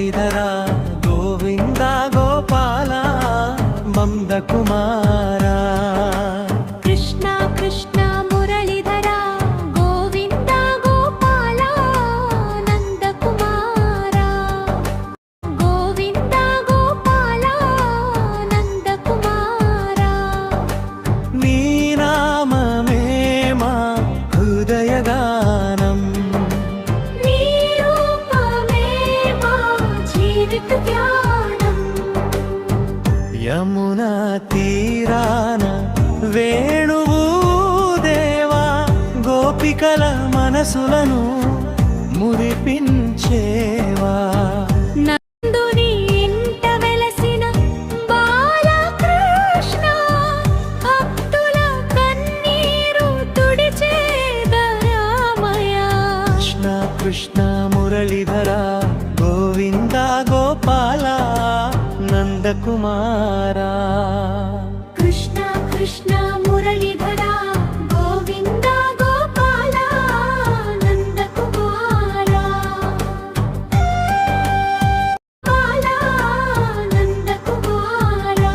మురళీధరా గోవింద గోపాల నందకుమారా కృష్ణ కృష్ణ మురళీధరా గోవింద గోపాల నందకుమారా గోవింద గోపాల నందకుమారా నీ నామమే మా హృదయగానం నీ రూపమే మా జీవిత ధ్యానం యమునా తీరాన వేణువు దేవా గోపికల మనసులను మురిపించేవా నందుని ఇంట వెలసిన బాలకృష్ణ భక్తుల కన్నీరు తుడిచే దయామయ కృష్ణ కృష్ణ మురళీధరా గోవింద గోపాల నందకుమారా కృష్ణ కృష్ణ మురళీధరా గోవింద గోపాల నందకుమారా గోపాల నందకుమారా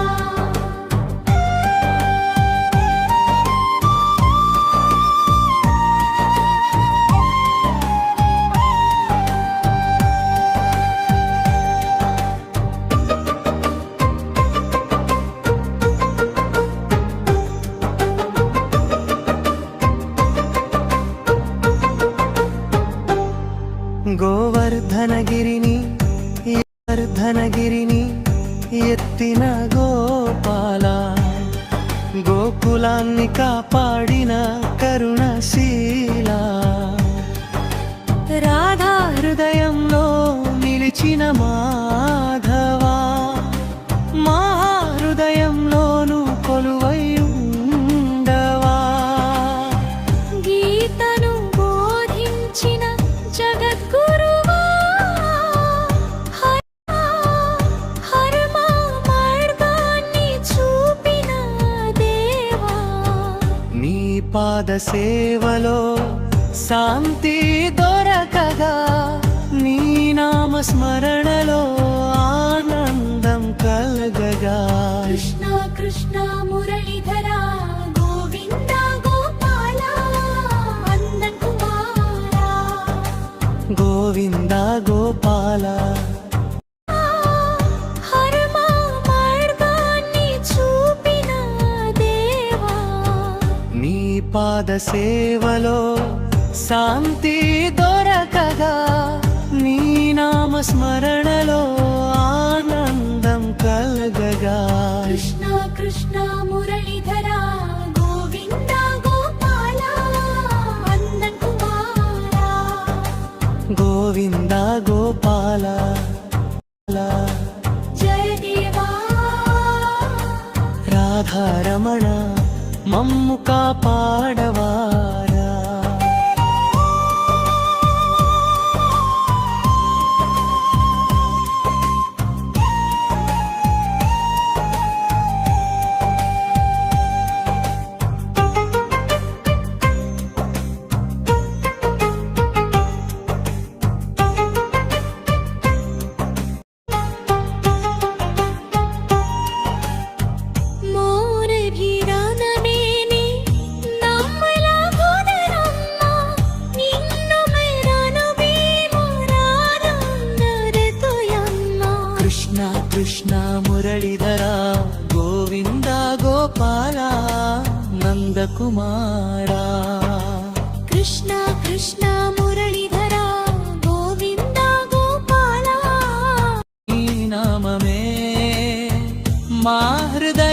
గోవర్ధనగిరిని వర్ధనగిరిని ఎత్తిన గోపాల గోకులాన్ని కాపాడిన కరుణశీల రాధా హృదయంలో నిలిచిన మాధవా మా హృదయంలోను కొలువై ఉండవా గీతను బోధించిన జగద్గురువా హరమ మార్గాన్ని చూపిన దేవా నీ పాద సేవలో శాంతి దొరకగా నీ నామ స్మరణలో ఆనందం కలగగా కృష్ణ కృష్ణ మురళీధరా గోవింద గోపాల నందకుమారా గోవింద గోపాల హరమ మార్గాన్ని చూపిన దేవా నీ పాద సేవలో శాంతి దొరకగా నీ నామ స్మరణలో ఆనందం కలగగా కృష్ణ కృష్ణ మురళీధరా గోవింద గోపాల నందకుమారా గోవింద గోపాల జయ దేవా రాధారమణ మమ్ము కాపాడవారా మోరభిరానమేని నమ్మల గోదరమ్మ నిన్ను మేరాను భీమరానందరతోయమ్మ కృష్ణ కృష్ణ మురళీధరా గోవింద గోపాల నందకుమారా కృష్ణ కృష్ణ మురళీధరా గోవింద గోపాల నీ నామమే మా హృదయ